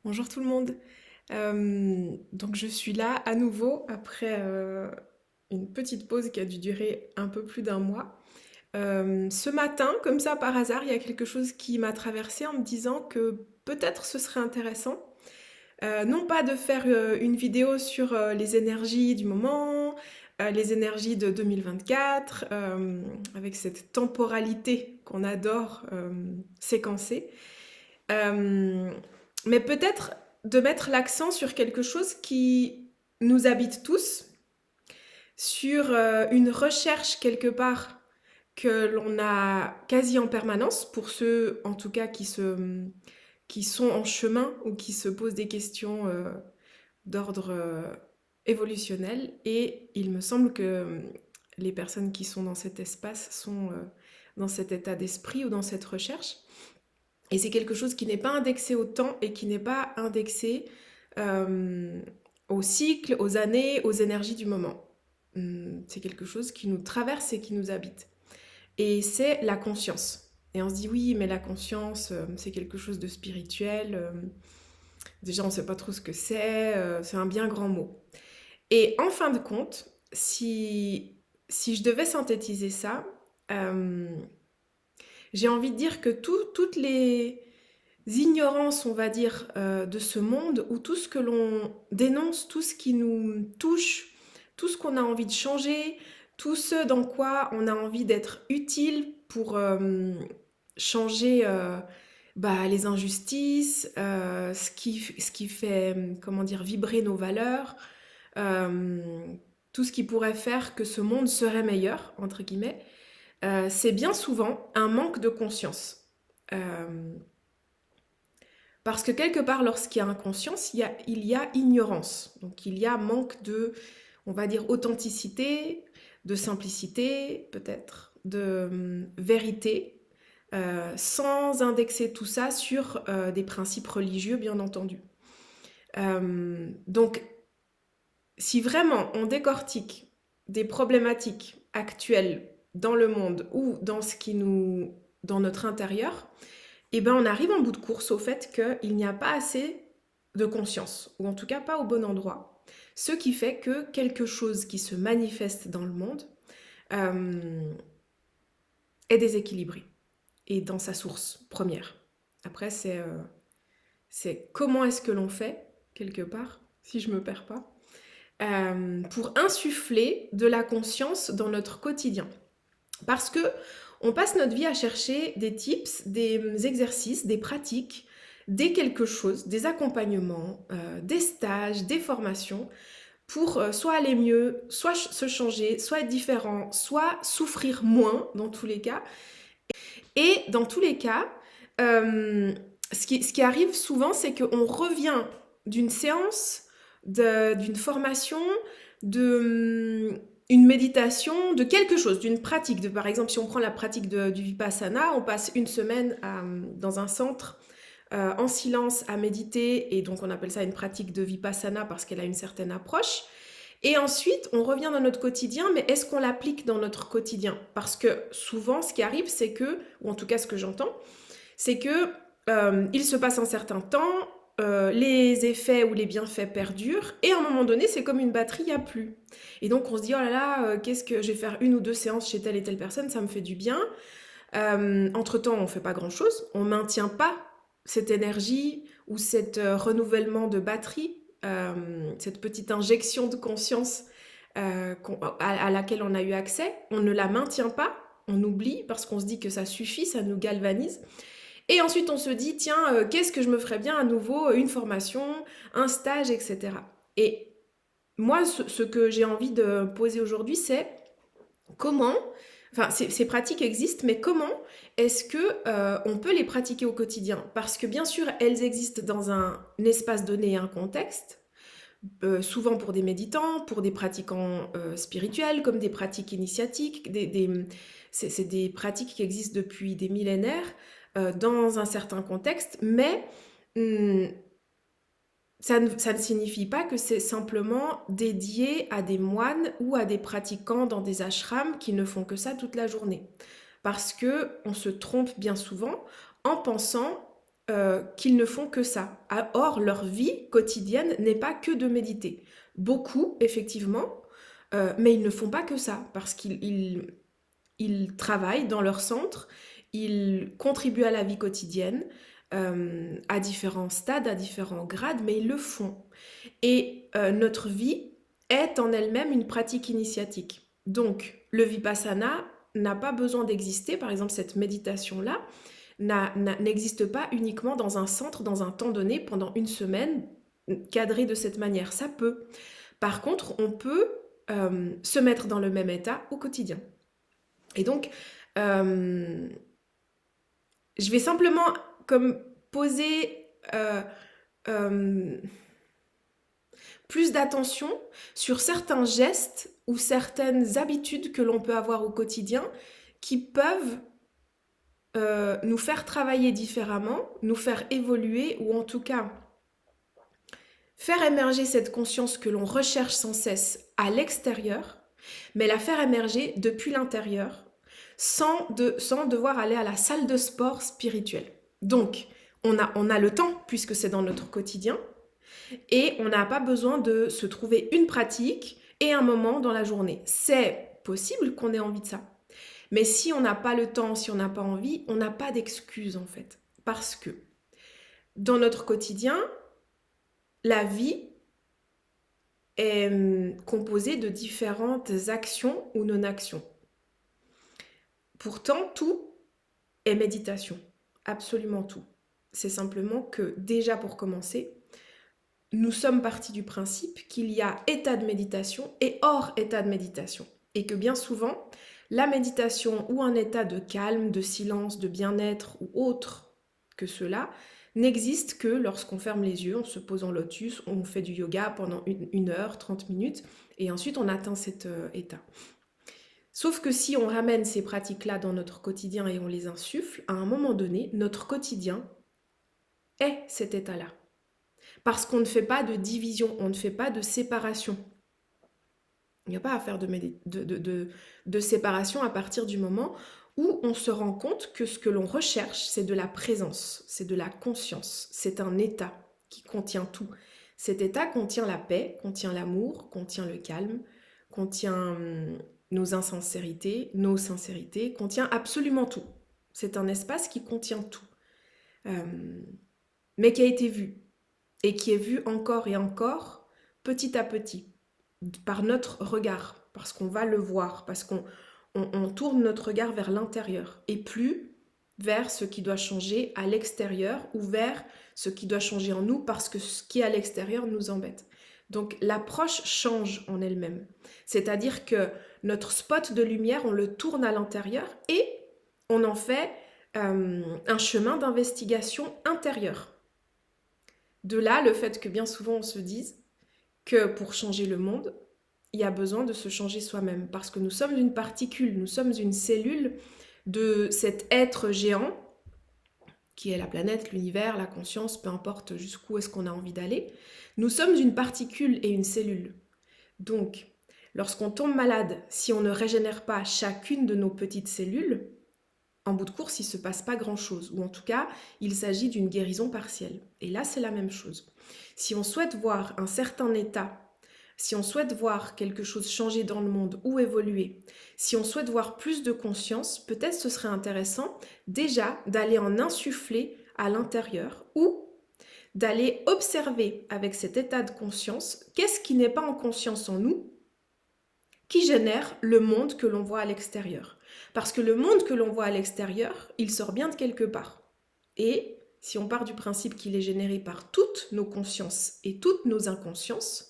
Bonjour tout le monde. Donc je suis là à nouveau après une petite pause qui a dû durer un peu plus d'un mois. Ce matin, comme ça par hasard, il y a quelque chose qui m'a traversée en me disant que peut-être ce serait intéressant, non pas de faire une vidéo sur les énergies du moment, les énergies de 2024, avec cette temporalité qu'on adore séquencer, euh, mais peut-être de mettre l'accent sur quelque chose qui nous habite tous, sur une recherche quelque part que l'on a quasi en permanence, pour ceux en tout cas qui sont en chemin ou qui se posent des questions d'ordre évolutionnel. Et il me semble que les personnes qui sont dans cet espace sont dans cet état d'esprit ou dans cette recherche. Et c'est quelque chose qui n'est pas indexé au temps et qui n'est pas indexé euh, au cycle, aux années, aux énergies du moment. C'est quelque chose qui nous traverse et qui nous habite. Et c'est la conscience. Et on se dit oui, mais la conscience, c'est quelque chose de spirituel. Déjà, on ne sait pas trop ce que c'est un bien grand mot. Et en fin de compte, si je devais synthétiser ça, euh, j'ai envie de dire que toutes les ignorances, on va dire, de ce monde, ou tout ce que l'on dénonce, tout ce qui nous touche, tout ce qu'on a envie de changer, tout ce dans quoi on a envie d'être utile pour changer les injustices, ce qui fait, comment dire, vibrer nos valeurs, euh, tout ce qui pourrait faire que ce monde serait meilleur, entre guillemets, c'est bien souvent un manque de conscience. Euh, Parce que quelque part, lorsqu'il y a inconscience, il y a ignorance. Donc il y a manque de, on va dire, authenticité, de simplicité, peut-être, de vérité, sans indexer tout ça sur des principes religieux, bien entendu. Donc, si vraiment on décortique des problématiques actuelles dans le monde ou dans dans notre intérieur, et ben on arrive en bout de course au fait qu'il n'y a pas assez de conscience, ou en tout cas pas au bon endroit. Ce qui fait que quelque chose qui se manifeste dans le monde euh, est déséquilibré et dans sa source première. Après, c'est comment est-ce que l'on fait, quelque part, si je me perds pas, pour insuffler de la conscience dans notre quotidien. Parce que on passe notre vie à chercher des tips, des exercices, des pratiques, des quelque chose, des accompagnements, des stages, des formations pour soit aller mieux, soit se changer, soit être différent, soit souffrir moins dans tous les cas. Et dans tous les cas, ce qui arrive souvent, c'est qu'on revient d'une séance, d'une formation, de une méditation, de quelque chose, d'une pratique. Par exemple, si on prend la pratique du Vipassana, on passe une semaine dans un centre en silence à méditer, et donc on appelle ça une pratique de Vipassana parce qu'elle a une certaine approche. Et ensuite, on revient dans notre quotidien, mais est-ce qu'on l'applique dans notre quotidien? Parce que souvent, ce qui arrive, c'est que, ou en tout cas ce que j'entends, c'est que il se passe un certain temps, les effets ou les bienfaits perdurent, et à un moment donné, c'est comme une batterie, il n'y a plus. Et donc on se dit, oh là là, qu'est-ce que je vais faire une ou deux séances chez telle et telle personne, ça me fait du bien. Entre-temps, on ne fait pas grand-chose, on ne maintient pas cette énergie ou cet renouvellement de batterie, cette petite injection de conscience à laquelle on a eu accès, on ne la maintient pas, on oublie parce qu'on se dit que ça suffit, ça nous galvanise. Et ensuite, on se dit, tiens, qu'est-ce que je me ferais bien à nouveau, une formation, un stage, etc. Et moi, ce que j'ai envie de poser aujourd'hui, c'est comment, enfin, ces pratiques existent, mais comment est-ce que on peut les pratiquer au quotidien? Parce que bien sûr, elles existent dans un espace donné et un contexte, souvent pour des méditants, pour des pratiquants spirituels, comme des pratiques initiatiques, c'est des pratiques qui existent depuis des millénaires dans un certain contexte, mais hum, ça ne signifie pas que c'est simplement dédié à des moines ou à des pratiquants dans des ashrams qui ne font que ça toute la journée. Parce que on se trompe bien souvent en pensant qu'ils ne font que ça. Or, leur vie quotidienne n'est pas que de méditer. Beaucoup, effectivement, mais ils ne font pas que ça, parce qu'ils travaillent dans leur centre, ils contribuent à la vie quotidienne, à différents stades, à différents grades, mais ils le font. Et notre vie est en elle-même une pratique initiatique. Donc, le vipassana n'a pas besoin d'exister, par exemple cette méditation-là, n'existe pas uniquement dans un centre, dans un temps donné, pendant une semaine, cadré de cette manière. Ça peut. Par contre, on peut se mettre dans le même état au quotidien. Et donc, euh, je vais simplement comme poser euh, plus d'attention sur certains gestes ou certaines habitudes que l'on peut avoir au quotidien qui peuvent nous faire travailler différemment, nous faire évoluer ou en tout cas faire émerger cette conscience que l'on recherche sans cesse à l'extérieur, mais la faire émerger depuis l'intérieur sans devoir aller à la salle de sport spirituelle. Donc, on a le temps puisque c'est dans notre quotidien et on n'a pas besoin de se trouver une pratique et un moment dans la journée. C'est possible qu'on ait envie de ça. Mais si on n'a pas le temps, si on n'a pas envie, on n'a pas d'excuse en fait. Parce que dans notre quotidien, la vie est composée de différentes actions ou non-actions. Pourtant, tout est méditation. Absolument tout. C'est simplement que déjà pour commencer, nous sommes partis du principe qu'il y a état de méditation et hors état de méditation. Et que bien souvent, la méditation ou un état de calme, de silence, de bien-être ou autre que cela n'existe que lorsqu'on ferme les yeux, on se pose en lotus, on fait du yoga pendant 1 heure, 30 minutes, et ensuite on atteint cet état. Sauf que si on ramène ces pratiques-là dans notre quotidien et on les insuffle, à un moment donné, notre quotidien est cet état-là. Parce qu'on ne fait pas de division, on ne fait pas de séparation. Il n'y a pas à faire de séparation à partir du moment où on se rend compte que ce que l'on recherche, c'est de la présence, c'est de la conscience, c'est un état qui contient tout. Cet état contient la paix, contient l'amour, contient le calme, contient nos insincérités, nos sincérités, contient absolument tout. C'est un espace qui contient tout, mais qui a été vu, et qui est vu encore et encore, petit à petit, par notre regard, parce qu'on va le voir, parce qu'on tourne notre regard vers l'intérieur, et plus vers ce qui doit changer à l'extérieur, ou vers ce qui doit changer en nous, parce que ce qui est à l'extérieur nous embête. Donc l'approche change en elle-même. C'est-à-dire que notre spot de lumière, on le tourne à l'intérieur, et on en fait un chemin d'investigation intérieure. De là, le fait que bien souvent on se dise que pour changer le monde, il y a besoin de se changer soi-même. Parce que nous sommes une particule, nous sommes une cellule de cet être géant qui est la planète, l'univers, la conscience, peu importe jusqu'où est-ce qu'on a envie d'aller. Nous sommes une particule et une cellule. Donc, lorsqu'on tombe malade, si on ne régénère pas chacune de nos petites cellules, en bout de course, il ne se passe pas grand-chose, ou en tout cas, il s'agit d'une guérison partielle. Et là, c'est la même chose. Si on souhaite voir un certain état, si on souhaite voir quelque chose changer dans le monde ou évoluer, si on souhaite voir plus de conscience, peut-être ce serait intéressant déjà d'aller en insuffler à l'intérieur ou d'aller observer avec cet état de conscience qu'est-ce qui n'est pas en conscience en nous qui génère le monde que l'on voit à l'extérieur. Parce que le monde que l'on voit à l'extérieur, il sort bien de quelque part. Et si on part du principe qu'il est généré par toutes nos consciences et toutes nos inconsciences,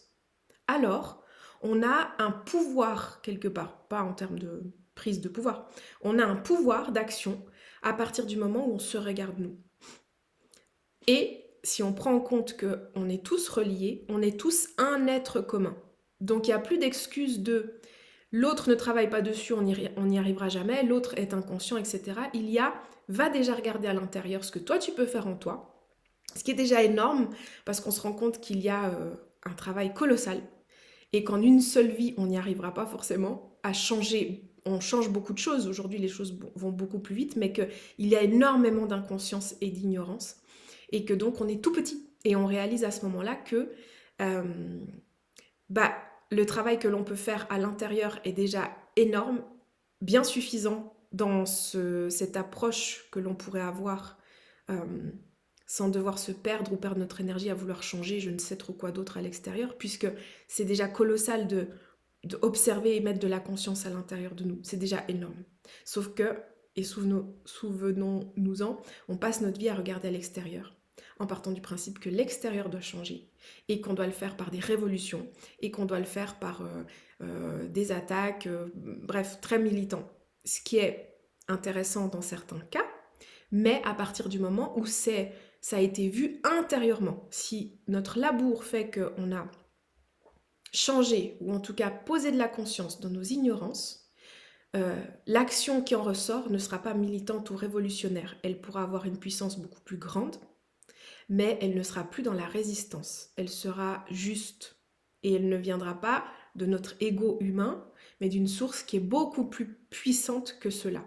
alors on a un pouvoir quelque part, pas en termes de prise de pouvoir, on a un pouvoir d'action à partir du moment où on se regarde nous. Et si on prend en compte qu'on est tous reliés, on est tous un être commun. Donc il n'y a plus d'excuses de l'autre ne travaille pas dessus, on n'y arrivera jamais, l'autre est inconscient, etc. Il y a, va déjà regarder à l'intérieur ce que toi tu peux faire en toi, ce qui est déjà énorme parce qu'on se rend compte qu'il y a un travail colossal et qu'en une seule vie, on n'y arrivera pas forcément à changer. On change beaucoup de choses, aujourd'hui les choses vont beaucoup plus vite, mais qu'il y a énormément d'inconscience et d'ignorance. et que donc on est tout petit. Et on réalise à ce moment-là que euh, bah, le travail que l'on peut faire à l'intérieur est déjà énorme, bien suffisant dans cette approche que l'on pourrait avoir euh, sans devoir se perdre ou perdre notre énergie à vouloir changer je ne sais trop quoi d'autre à l'extérieur, puisque c'est déjà colossal d'observer et mettre de la conscience à l'intérieur de nous. C'est déjà énorme. Sauf que, et souvenons-nous-en, on passe notre vie à regarder à l'extérieur, en partant du principe que l'extérieur doit changer, et qu'on doit le faire par des révolutions, et qu'on doit le faire par des attaques, bref, très militants. Ce qui est intéressant dans certains cas, mais à partir du moment où ça a été vu intérieurement. Si notre labour fait qu'on a changé, ou en tout cas posé de la conscience dans nos ignorances, l'action qui en ressort ne sera pas militante ou révolutionnaire. Elle pourra avoir une puissance beaucoup plus grande, mais elle ne sera plus dans la résistance. Elle sera juste. Et elle ne viendra pas de notre ego humain, mais d'une source qui est beaucoup plus puissante que cela.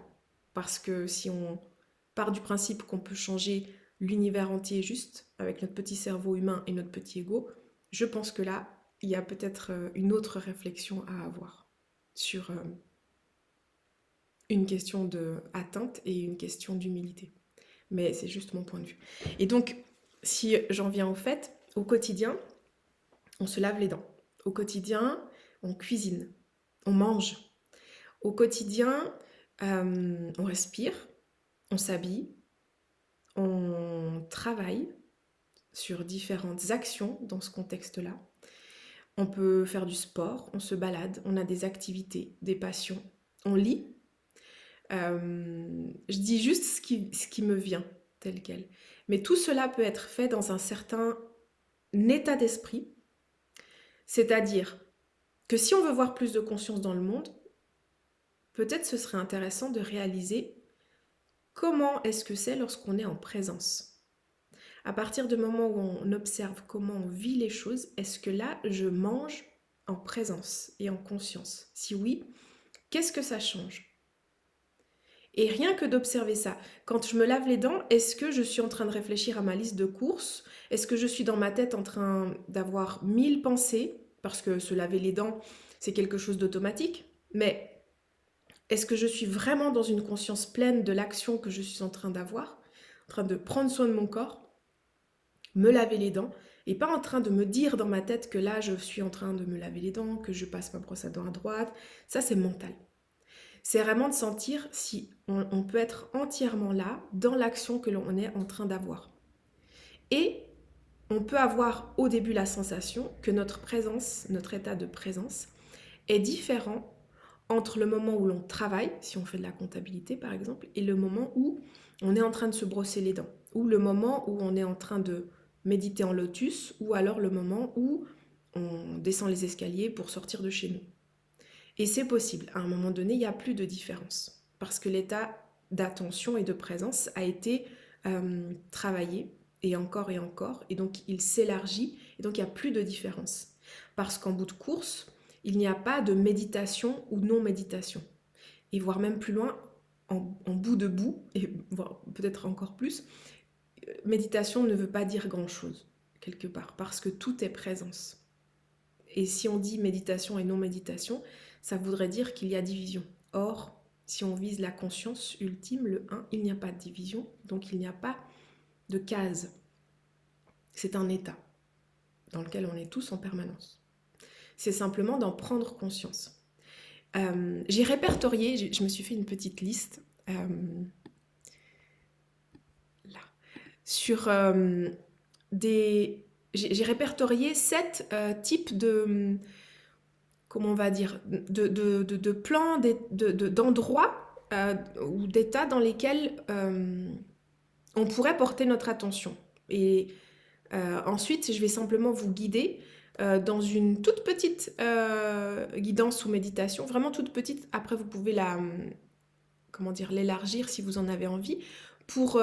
Parce que si on part du principe qu'on peut changer l'univers entier juste avec notre petit cerveau humain et notre petit ego, je pense que là, il y a peut-être une autre réflexion à avoir sur une question d'atteinte et une question d'humilité. Mais c'est juste mon point de vue. Et donc, si j'en viens au fait, au quotidien, on se lave les dents. Au quotidien, on cuisine, on mange. Au quotidien, on respire, on s'habille, on travaille sur différentes actions dans ce contexte-là. On peut faire du sport, on se balade, on a des activités, des passions, on lit. Je dis juste ce qui me vient tel quel. Mais tout cela peut être fait dans un certain état d'esprit, c'est-à-dire que si on veut voir plus de conscience dans le monde, peut-être ce serait intéressant de réaliser comment est-ce que c'est lorsqu'on est en présence. À partir du moment où on observe comment on vit les choses, est-ce que là, je mange en présence et en conscience? Si oui, qu'est-ce que ça change? Et rien que d'observer ça, quand je me lave les dents, est-ce que je suis en train de réfléchir à ma liste de courses? Est-ce que je suis dans ma tête en train d'avoir 1000 pensées? Parce que se laver les dents, c'est quelque chose d'automatique. Mais est-ce que je suis vraiment dans une conscience pleine de l'action que je suis en train d'avoir? En train de prendre soin de mon corps, me laver les dents, et pas en train de me dire dans ma tête que là, je suis en train de me laver les dents, que je passe ma brosse à dents à droite. Ça, c'est mental. C'est vraiment de sentir si on peut être entièrement là dans l'action que l'on est en train d'avoir. Et on peut avoir au début la sensation que notre présence, notre état de présence, est différent entre le moment où l'on travaille, si on fait de la comptabilité par exemple, et le moment où on est en train de se brosser les dents, ou le moment où on est en train de méditer en lotus, ou alors le moment où on descend les escaliers pour sortir de chez nous. Et c'est possible, à un moment donné, il n'y a plus de différence, parce que l'état d'attention et de présence a été travaillé, et encore, et donc il s'élargit, et donc il n'y a plus de différence. Parce qu'en bout de course, il n'y a pas de méditation ou non-méditation. Et voire même plus loin, en bout de bout, et peut-être encore plus, méditation ne veut pas dire grand-chose, quelque part, parce que tout est présence. Et si on dit méditation et non-méditation, ça voudrait dire qu'il y a division. Or, si on vise la conscience ultime, le 1, il n'y a pas de division, donc il n'y a pas de case. C'est un état dans lequel on est tous en permanence. C'est simplement d'en prendre conscience. J'ai répertorié, je me suis fait une petite liste là, sur j'ai répertorié 7 types de, comment on va dire, de plans, d'endroits ou d'états dans lesquels on pourrait porter notre attention. Et ensuite, je vais simplement vous guider dans une toute petite guidance ou méditation, vraiment toute petite. Après, vous pouvez comment dire, l'élargir si vous en avez envie, pour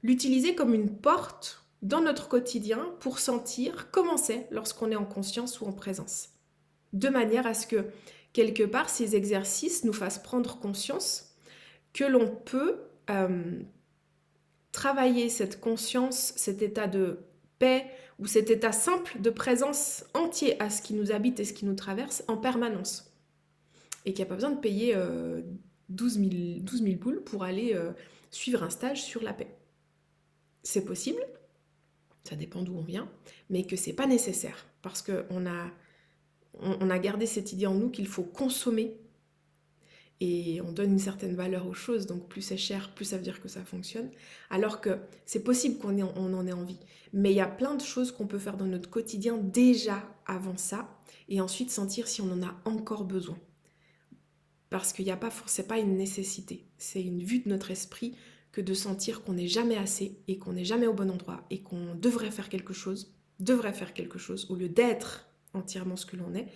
l'utiliser comme une porte dans notre quotidien pour sentir comment c'est lorsqu'on est en conscience ou en présence. De manière à ce que, quelque part, ces exercices nous fassent prendre conscience que l'on peut travailler cette conscience, cet état de paix ou cet état simple de présence entier à ce qui nous habite et ce qui nous traverse en permanence. Et qu'il n'y a pas besoin de payer 12 000 boules pour aller suivre un stage sur la paix. C'est possible, ça dépend d'où on vient, mais que c'est pas nécessaire parce qu'on a gardé cette idée en nous qu'il faut consommer et on donne une certaine valeur aux choses, donc plus c'est cher, plus ça veut dire que ça fonctionne, alors que c'est possible on en ait envie. Mais il y a plein de choses qu'on peut faire dans notre quotidien déjà avant ça, et ensuite sentir si on en a encore besoin. Parce qu'il n'y a pas, c'est pas une nécessité, c'est une vue de notre esprit que de sentir qu'on n'est jamais assez et qu'on n'est jamais au bon endroit et qu'on devrait faire quelque chose, au lieu d'être entièrement ce que l'on est,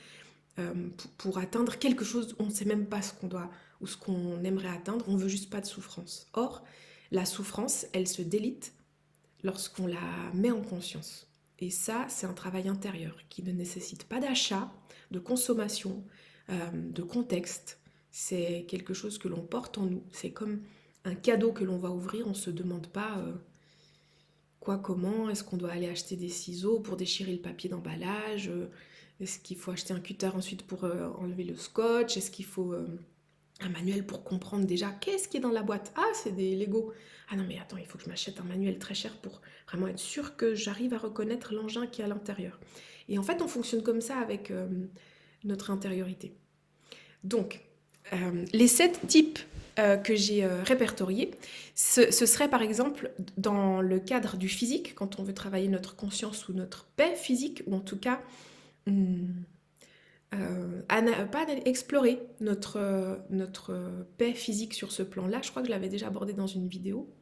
pour atteindre quelque chose, on ne sait même pas ce qu'on doit ou ce qu'on aimerait atteindre, on veut juste pas de souffrance. Or, la souffrance, elle se délite lorsqu'on la met en conscience. Et ça, c'est un travail intérieur qui ne nécessite pas d'achat, de consommation, de contexte. C'est quelque chose que l'on porte en nous. C'est comme un cadeau que l'on va ouvrir, on ne se demande pas quoi, comment, est-ce qu'on doit aller acheter des ciseaux pour déchirer le papier d'emballage, est-ce qu'il faut acheter un cutter ensuite pour enlever le scotch, est-ce qu'il faut un manuel pour comprendre déjà qu'est-ce qui est dans la boîte. Ah, c'est des Lego. Ah non, mais attends, il faut que je m'achète un manuel très cher pour vraiment être sûr que j'arrive à reconnaître l'engin qui est à l'intérieur. Et en fait, on fonctionne comme ça avec notre intériorité. Donc, les 7 types que j'ai répertoriés, ce serait par exemple dans le cadre du physique, quand on veut travailler notre conscience ou notre paix physique, ou en tout cas pas explorer notre paix physique sur ce plan-là. Je crois que je l'avais déjà abordé dans une vidéo.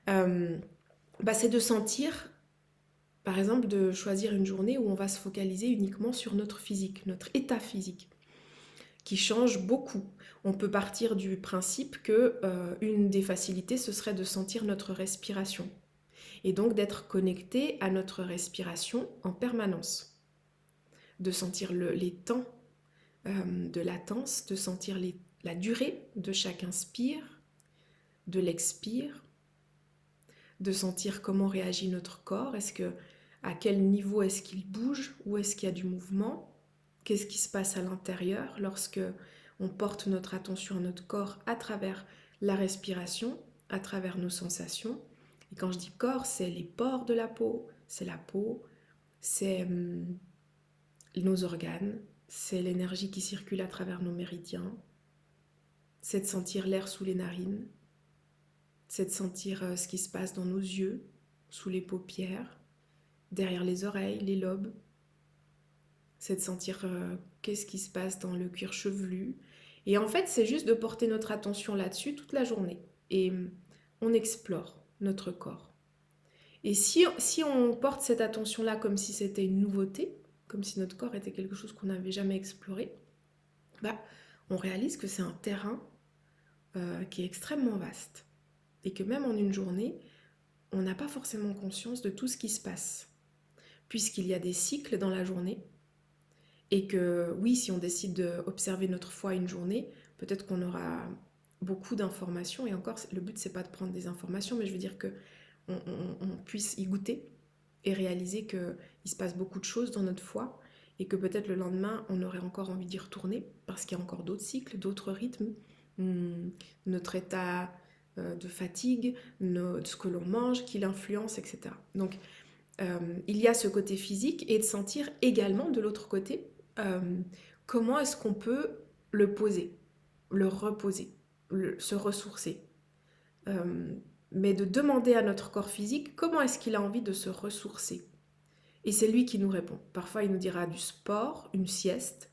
C'est de sentir, par exemple, de choisir une journée où on va se focaliser uniquement sur notre physique, notre état physique, qui change beaucoup. On peut partir du principe que une des facilités, ce serait de sentir notre respiration. Et donc d'être connecté à notre respiration en permanence. De sentir les temps de latence, de sentir la durée de chaque inspire, de l'expire, de sentir comment réagit notre corps, à quel niveau est-ce qu'il bouge, où est-ce qu'il y a du mouvement, qu'est-ce qui se passe à l'intérieur lorsque on porte notre attention à notre corps à travers la respiration, à travers nos sensations. Et quand je dis corps, c'est les pores de la peau, c'est la peau, c'est nos organes, c'est l'énergie qui circule à travers nos méridiens, c'est de sentir l'air sous les narines, c'est de sentir ce qui se passe dans nos yeux, sous les paupières, derrière les oreilles, les lobes, c'est de sentir qu'est-ce qui se passe dans le cuir chevelu. Et en fait, c'est juste de porter notre attention là-dessus toute la journée. Et on explore notre corps. Et si on porte cette attention-là comme si c'était une nouveauté, comme si notre corps était quelque chose qu'on n'avait jamais exploré, on réalise que c'est un terrain qui est extrêmement vaste. Et que même en une journée, on n'a pas forcément conscience de tout ce qui se passe. Puisqu'il y a des cycles dans la journée. Et que oui, si on décide d'observer notre foi une journée, peut-être qu'on aura beaucoup d'informations. Et encore, le but, c'est pas de prendre des informations, mais je veux dire qu'on puisse y goûter et réaliser qu'il se passe beaucoup de choses dans notre foi et que peut-être le lendemain, on aurait encore envie d'y retourner parce qu'il y a encore d'autres cycles, d'autres rythmes. Notre état de fatigue, ce que l'on mange, qui l'influence, etc. Donc, il y a ce côté physique et de sentir également de l'autre côté comment est-ce qu'on peut le poser, le reposer, se ressourcer. Mais de demander à notre corps physique comment est-ce qu'il a envie de se ressourcer. Et c'est lui qui nous répond. Parfois, il nous dira du sport, une sieste,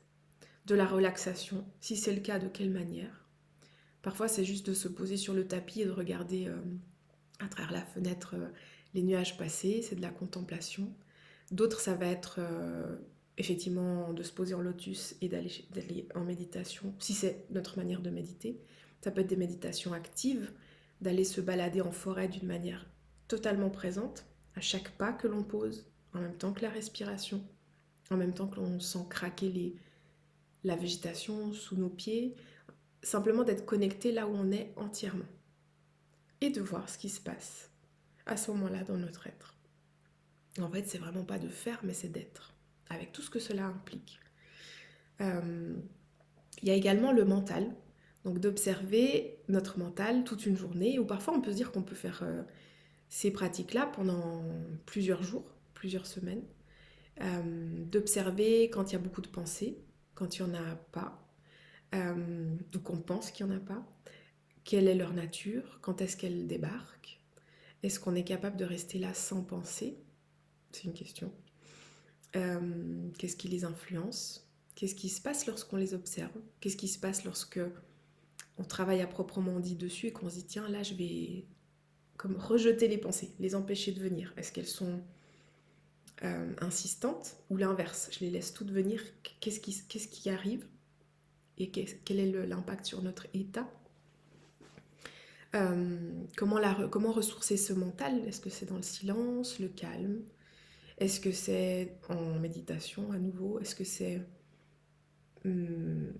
de la relaxation, si c'est le cas, de quelle manière. Parfois, c'est juste de se poser sur le tapis et de regarder à travers la fenêtre les nuages passer, c'est de la contemplation. D'autres, ça va être effectivement de se poser en lotus et d'aller en méditation, si c'est notre manière de méditer. Ça peut être des méditations actives, d'aller se balader en forêt d'une manière totalement présente, à chaque pas que l'on pose, en même temps que la respiration, en même temps que l'on sent craquer la végétation sous nos pieds, simplement d'être connecté là où on est entièrement et de voir ce qui se passe. à ce moment-là dans notre être. En fait, c'est vraiment pas de faire, mais c'est d'être, avec tout ce que cela implique. Euh, il y a également le mental, donc d'observer notre mental toute une journée, ou parfois on peut se dire qu'on peut faire ces pratiques-là pendant plusieurs jours, plusieurs semaines, d'observer quand il y a beaucoup de pensées, quand il n'y en a pas, ou qu'on pense qu'il n'y en a pas, quelle est leur nature, quand est-ce qu'elles débarquent, est-ce qu'on est capable de rester là sans penser? C'est une question. Qu'est-ce qui les influence? Qu'est-ce qui se passe lorsqu'on les observe? Qu'est-ce qui se passe lorsque on travaille à proprement dit dessus et qu'on se dit tiens là je vais comme rejeter les pensées, les empêcher de venir? Est-ce qu'elles sont insistantes ou l'inverse? Je les laisse toutes venir. Qu'est-ce qui arrive et quel est l'impact sur notre état? Comment ressourcer ce mental? Est-ce que c'est dans le silence, le calme? Est-ce que c'est en méditation à nouveau? Est-ce que c'est hum,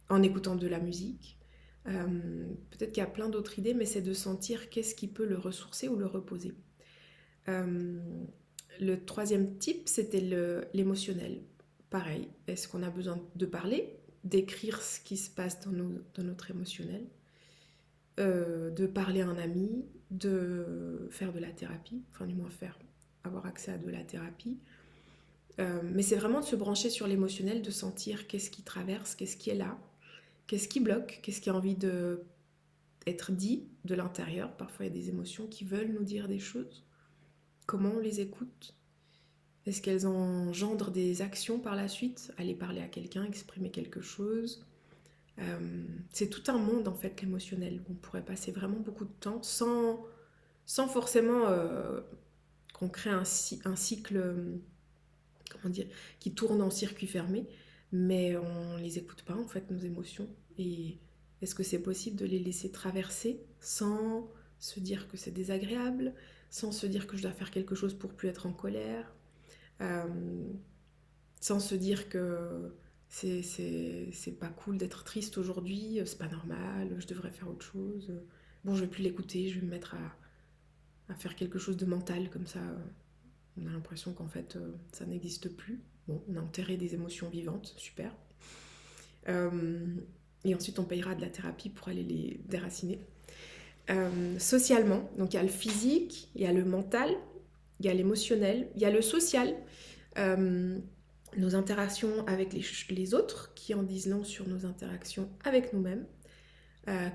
en écoutant de la musique? Peut-être qu'il y a plein d'autres idées, mais c'est de sentir qu'est-ce qui peut le ressourcer ou le reposer. Euh, le troisième type, c'était l'émotionnel. Pareil, est-ce qu'on a besoin de parler, d'écrire ce qui se passe dans notre émotionnel, de parler à un ami, de faire de la thérapie, enfin du moins avoir accès à de la thérapie. Mais c'est vraiment de se brancher sur l'émotionnel, de sentir qu'est-ce qui traverse, qu'est-ce qui est là, qu'est-ce qui bloque, qu'est-ce qui a envie d'être dit de l'intérieur. Parfois il y a des émotions qui veulent nous dire des choses. Comment on les écoute? Est-ce qu'elles engendrent des actions par la suite? Aller parler à quelqu'un, exprimer quelque chose. C'est tout un monde en fait l'émotionnel où on pourrait passer vraiment beaucoup de temps sans forcément qu'on crée un cycle comment dire, qui tourne en circuit fermé, mais on les écoute pas en fait nos émotions. Et est-ce que c'est possible de les laisser traverser sans se dire que c'est désagréable, sans se dire que je dois faire quelque chose pour plus être en colère, euh, sans se dire que c'est pas cool d'être triste aujourd'hui, c'est pas normal, je devrais faire autre chose. Bon, je vais plus l'écouter, je vais me mettre à faire quelque chose de mental, comme ça on a l'impression qu'en fait ça n'existe plus. Bon, on a enterré des émotions vivantes, super. Euh, et ensuite on payera de la thérapie pour aller les déraciner. Socialement, donc il y a le physique, il y a le mental, il y a l'émotionnel, il y a le social. Euh, nos interactions avec les autres qui en disent long sur nos interactions avec nous-mêmes.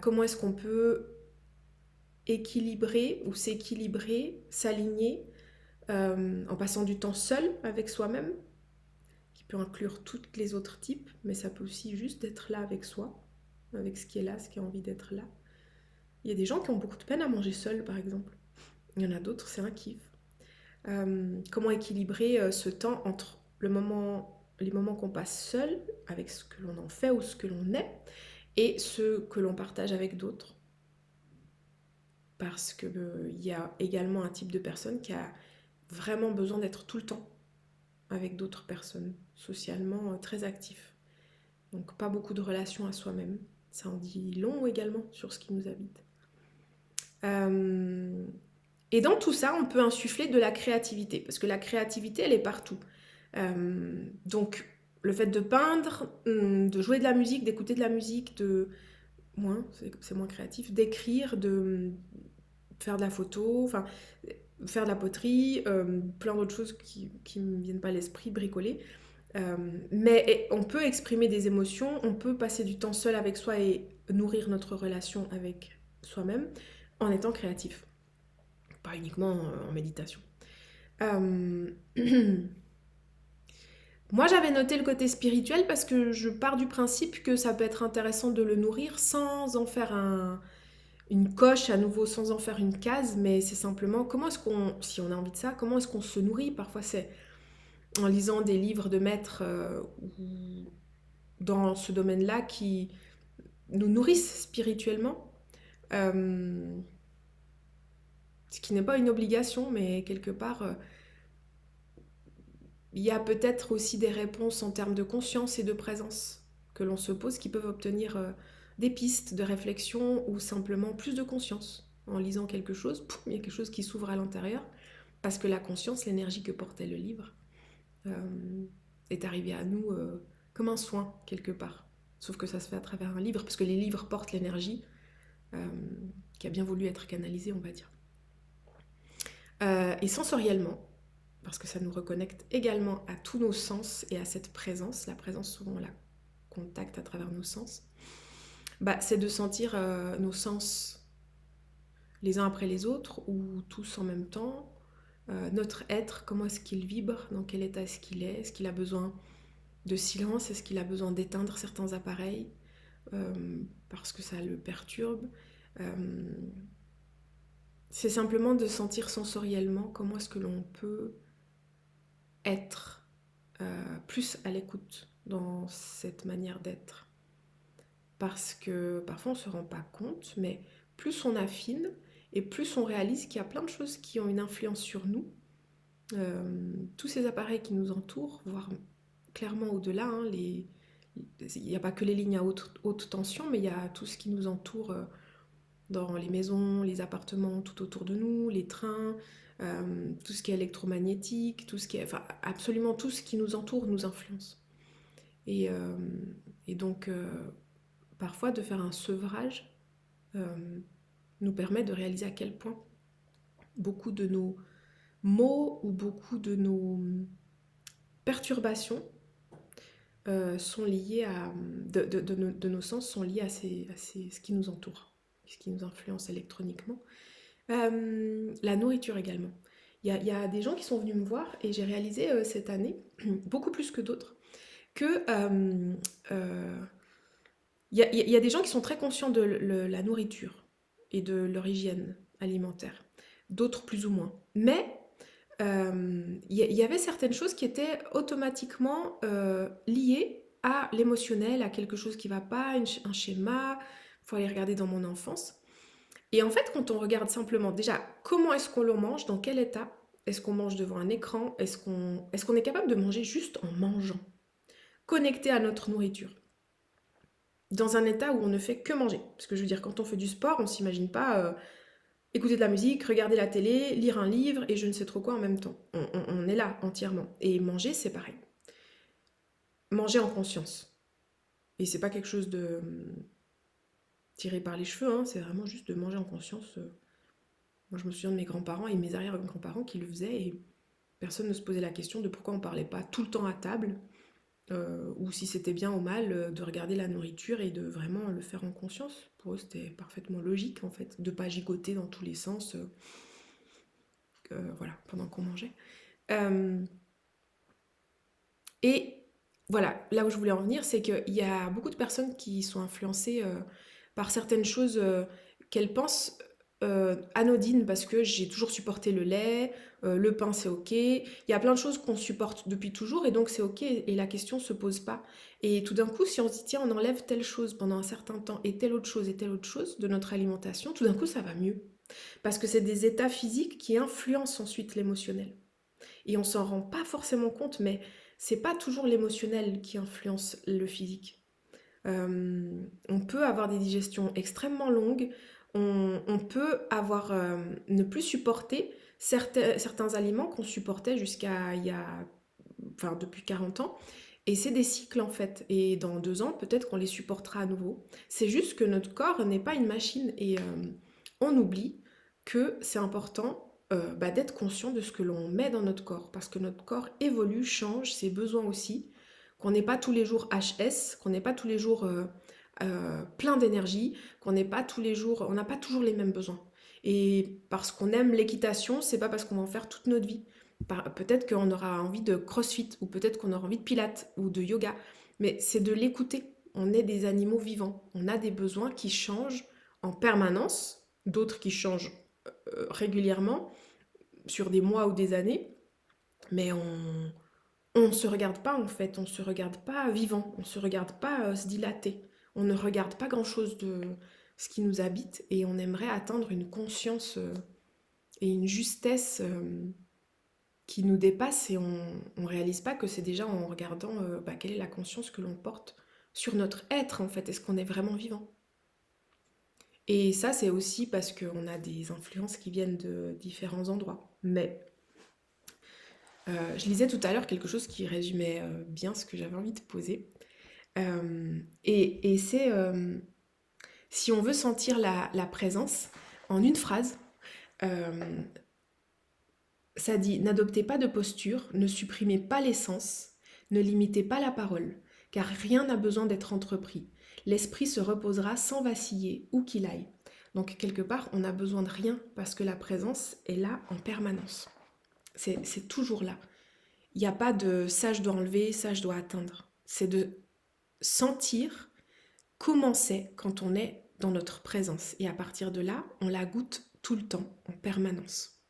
Comment est-ce qu'on peut équilibrer ou s'équilibrer, s'aligner en passant du temps seul avec soi-même, qui peut inclure tous les autres types, mais ça peut aussi juste être là avec soi, avec ce qui est là, ce qui a envie d'être là. Il y a des gens qui ont beaucoup de peine à manger seul, par exemple. Il y en a d'autres, c'est un kiff. Comment équilibrer ce temps entre les moments qu'on passe seul, avec ce que l'on en fait ou ce que l'on est, et ce que l'on partage avec d'autres. Parce qu'il y a également un type de personne qui a vraiment besoin d'être tout le temps avec d'autres personnes, socialement très actif. Donc pas beaucoup de relations à soi-même. Ça en dit long également sur ce qui nous habite. Et dans tout ça, on peut insuffler de la créativité, parce que la créativité, elle est partout. Donc le fait de peindre, de jouer de la musique, d'écouter de la musique, c'est moins créatif, d'écrire, de faire de la photo, enfin faire de la poterie, plein d'autres choses qui me viennent pas à l'esprit, bricoler. Mais on peut exprimer des émotions, on peut passer du temps seul avec soi et nourrir notre relation avec soi-même en étant créatif, pas uniquement en méditation. Moi j'avais noté le côté spirituel parce que je pars du principe que ça peut être intéressant de le nourrir sans en faire une coche à nouveau, sans en faire une case, mais c'est simplement comment est-ce qu'on, si on a envie de ça, comment est-ce qu'on se nourrit? Parfois c'est en lisant des livres de maîtres ou dans ce domaine-là qui nous nourrissent spirituellement. Euh, ce qui n'est pas une obligation, mais quelque part, il y a peut-être aussi des réponses en termes de conscience et de présence que l'on se pose qui peuvent obtenir des pistes de réflexion ou simplement plus de conscience. en lisant quelque chose, poum, il y a quelque chose qui s'ouvre à l'intérieur, parce que la conscience, l'énergie que portait le livre, euh, est arrivée à nous comme un soin, quelque part. Sauf que ça se fait à travers un livre, parce que les livres portent l'énergie euh, qui a bien voulu être canalisée, on va dire. Et sensoriellement, parce que ça nous reconnecte également à tous nos sens et à cette présence. La présence, souvent, on la contacte à travers nos sens. Bah, c'est de sentir nos sens les uns après les autres ou tous en même temps. Notre être, comment est-ce qu'il vibre, dans quel état est-ce qu'il a besoin de silence, est-ce qu'il a besoin d'éteindre certains appareils parce que ça le perturbe. Euh, c'est simplement de sentir sensoriellement comment est-ce que l'on peut être plus à l'écoute dans cette manière d'être. Parce que parfois on ne se rend pas compte, mais plus on affine et plus on réalise qu'il y a plein de choses qui ont une influence sur nous. Tous ces appareils qui nous entourent, voire clairement au-delà, hein, il n'y a pas que les lignes à haute tension, mais il y a tout ce qui nous entoure dans les maisons, les appartements tout autour de nous, les trains, tout ce qui est électromagnétique, tout ce qui est, enfin, absolument tout ce qui nous entoure nous influence. Et, euh, et donc, parfois, de faire un sevrage euh, nous permet de réaliser à quel point beaucoup de nos maux ou beaucoup de nos perturbations sont liées à, de nos sens sont liées à ce qui nous entoure, ce qui nous influence électroniquement. La nourriture également. Il y a des gens qui sont venus me voir et j'ai réalisé cette année, beaucoup plus que d'autres, que euh, il y a des gens qui sont très conscients de la nourriture et de leur hygiène alimentaire, d'autres plus ou moins. Mais il y avait certaines choses qui étaient automatiquement liées à l'émotionnel, à quelque chose qui ne va pas, un schéma. Il faut aller regarder dans mon enfance. Et en fait, quand on regarde simplement, déjà, comment est-ce qu'on le mange, dans quel état, est-ce qu'on mange devant un écran, est-ce qu'on est capable de manger juste en mangeant, connecté à notre nourriture, dans un état où on ne fait que manger. Parce que je veux dire, quand on fait du sport, on ne s'imagine pas écouter de la musique, regarder la télé, lire un livre et je ne sais trop quoi en même temps. On est là entièrement. Et manger, c'est pareil. Manger en conscience. Et c'est pas quelque chose de tiré par les cheveux, hein, c'est vraiment juste de manger en conscience. Moi, je me souviens de mes grands-parents et mes arrière-grands-parents qui le faisaient et personne ne se posait la question de pourquoi on parlait pas tout le temps à table ou si c'était bien ou mal de regarder la nourriture et de vraiment le faire en conscience. Pour eux, c'était parfaitement logique en fait, de pas gigoter dans tous les sens, voilà, pendant qu'on mangeait. Euh, et voilà, là où je voulais en venir, c'est qu'il y a beaucoup de personnes qui sont influencées par certaines choses qu'elles pensent anodines parce que j'ai toujours supporté le lait, le pain c'est ok. Il y a plein de choses qu'on supporte depuis toujours et donc c'est ok et la question se pose pas. Et tout d'un coup, si on se dit tiens, on enlève telle chose pendant un certain temps et telle autre chose de notre alimentation, tout d'un coup ça va mieux. Parce que c'est des états physiques qui influencent ensuite l'émotionnel. Et on s'en rend pas forcément compte, mais c'est pas toujours l'émotionnel qui influence le physique. On peut avoir des digestions extrêmement longues, on peut avoir ne plus supporter certains aliments qu'on supportait jusqu'à il y a, enfin depuis 40 ans. Et c'est des cycles en fait. Et dans 2 ans, peut-être qu'on les supportera à nouveau. C'est juste que notre corps n'est pas une machine et on oublie que c'est important d'être conscient de ce que l'on met dans notre corps. Parce que notre corps évolue, change, ses besoins aussi. Qu'on n'est pas tous les jours HS, qu'on n'est pas tous les jours plein d'énergie, qu'on n'est pas tous les jours, on n'a pas toujours les mêmes besoins. Et parce qu'on aime l'équitation, c'est pas parce qu'on va en faire toute notre vie. Peut-être qu'on aura envie de crossfit, ou peut-être qu'on aura envie de pilates, ou de yoga, mais c'est de l'écouter. On est des animaux vivants, on a des besoins qui changent en permanence, d'autres qui changent régulièrement, sur des mois ou des années, mais on ne se regarde pas en fait, on ne se regarde pas vivant, on ne se regarde pas se dilater, on ne regarde pas grand-chose de ce qui nous habite et on aimerait atteindre une conscience et une justesse qui nous dépasse et on réalise pas que c'est déjà en regardant quelle est la conscience que l'on porte sur notre être en fait, est-ce qu'on est vraiment vivant? Et ça, c'est aussi parce qu'on a des influences qui viennent de différents endroits. Mais je lisais tout à l'heure quelque chose qui résumait bien ce que j'avais envie de poser. Et c'est si on veut sentir la présence en une phrase, euh, ça dit n'adoptez pas de posture, ne supprimez pas l'essence, ne limitez pas la parole, car rien n'a besoin d'être entrepris. L'esprit se reposera sans vaciller, où qu'il aille. Donc quelque part, on n'a besoin de rien parce que la présence est là en permanence. C'est toujours là. Il n'y a pas de ça je dois enlever, ça je dois atteindre. C'est de sentir comment c'est quand on est dans notre présence. Et à partir de là, on la goûte tout le temps, en permanence.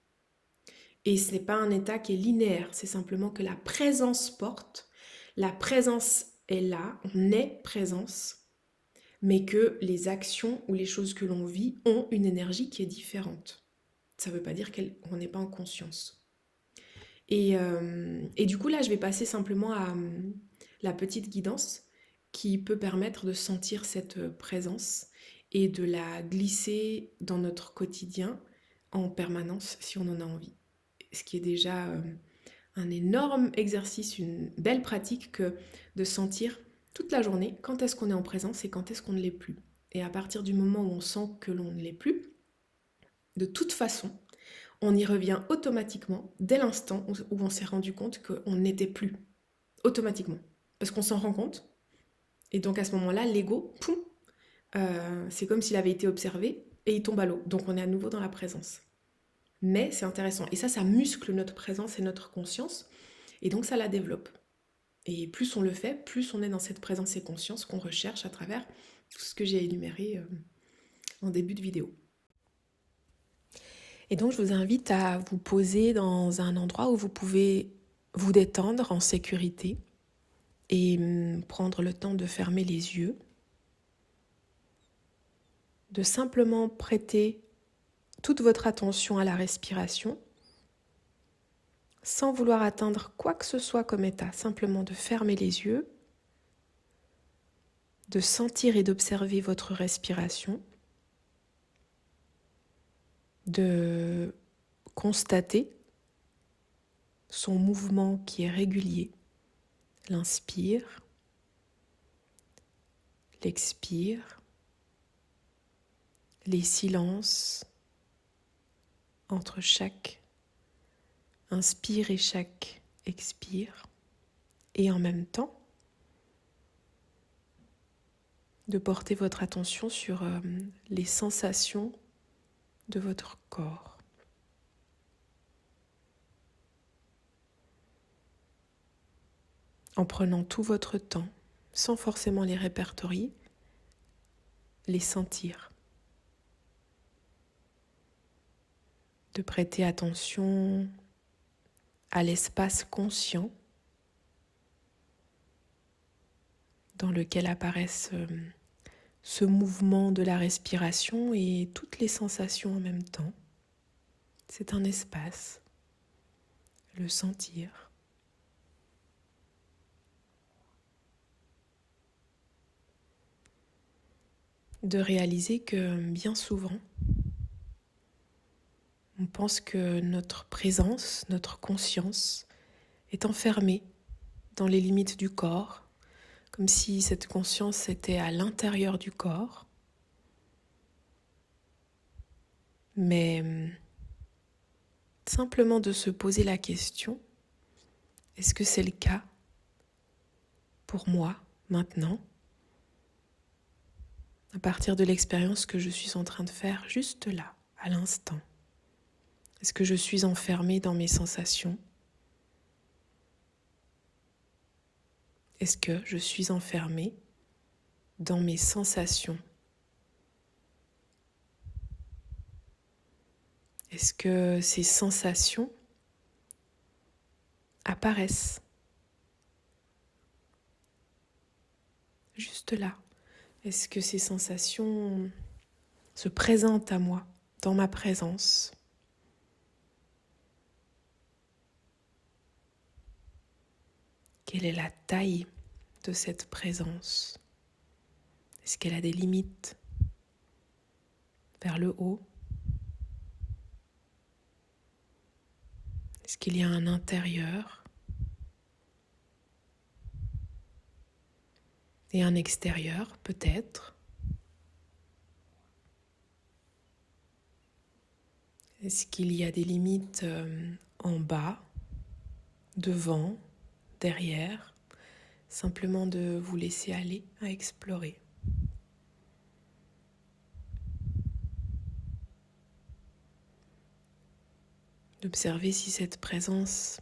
Et ce n'est pas un état qui est linéaire, c'est simplement que la présence porte, la présence est là, on est présence, mais que les actions ou les choses que l'on vit ont une énergie qui est différente. Ça ne veut pas dire qu'on n'est pas en conscience. Et du coup, là, je vais passer simplement à la petite guidance qui peut permettre de sentir cette présence et de la glisser dans notre quotidien en permanence si on en a envie. Ce qui est déjà un énorme exercice, une belle pratique que de sentir toute la journée quand est-ce qu'on est en présence et quand est-ce qu'on ne l'est plus. Et à partir du moment où on sent que l'on ne l'est plus, de toute façon, on y revient automatiquement dès l'instant où on s'est rendu compte qu'on n'était plus. Automatiquement. Parce qu'on s'en rend compte. Et donc à ce moment-là, l'ego, poum, c'est comme s'il avait été observé et il tombe à l'eau. Donc on est à nouveau dans la présence. Mais c'est intéressant. Et ça muscle notre présence et notre conscience. Et donc ça la développe. Et plus on le fait, plus on est dans cette présence et conscience qu'on recherche à travers tout ce que j'ai énuméré en début de vidéo. Et donc je vous invite à vous poser dans un endroit où vous pouvez vous détendre en sécurité et prendre le temps de fermer les yeux, de simplement prêter toute votre attention à la respiration sans vouloir atteindre quoi que ce soit comme état, simplement de fermer les yeux, de sentir et d'observer votre respiration, de constater son mouvement qui est régulier, l'inspire, l'expire, les silences entre chaque inspire et chaque expire, et en même temps de porter votre attention sur les sensations de votre corps. En prenant tout votre temps, sans forcément les répertorier, les sentir. De prêter attention à l'espace conscient dans lequel apparaissent ce mouvement de la respiration et toutes les sensations en même temps. C'est un espace, le sentir. De réaliser que bien souvent, on pense que notre présence, notre conscience est enfermée dans les limites du corps, comme si cette conscience était à l'intérieur du corps. Mais simplement de se poser la question, est-ce que c'est le cas pour moi maintenant, à partir de l'expérience que je suis en train de faire juste là, à l'instant? Est-ce que je suis enfermée dans mes sensations? Est-ce que je suis enfermée dans mes sensations? Est-ce que ces sensations apparaissent juste là? Est-ce que ces sensations se présentent à moi, dans ma présence? Quelle est la taille de cette présence? Est-ce qu'elle a des limites? vers le haut? Est-ce qu'il y a un intérieur et un extérieur, peut-être? Est-ce qu'il y a des limites en bas, devant, derrière? Simplement de vous laisser aller à explorer. D'observer si cette présence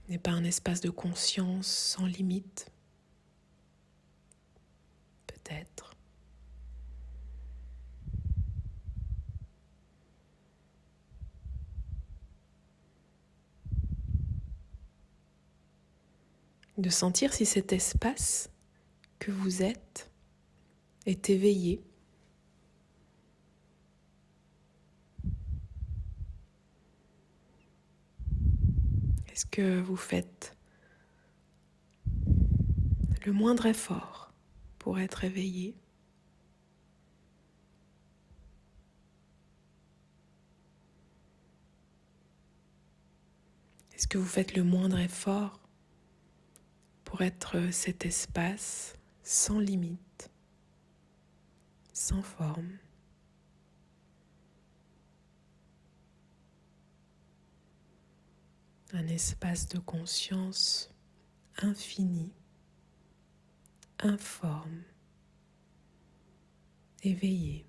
n'est pas un espace de conscience sans limite, peut-être. De sentir si cet espace que vous êtes est éveillé. Est-ce que vous faites le moindre effort pour être éveillé? Est-ce que vous faites le moindre effort pour être cet espace sans limite, sans forme? Un espace de conscience infini, informe, éveillé.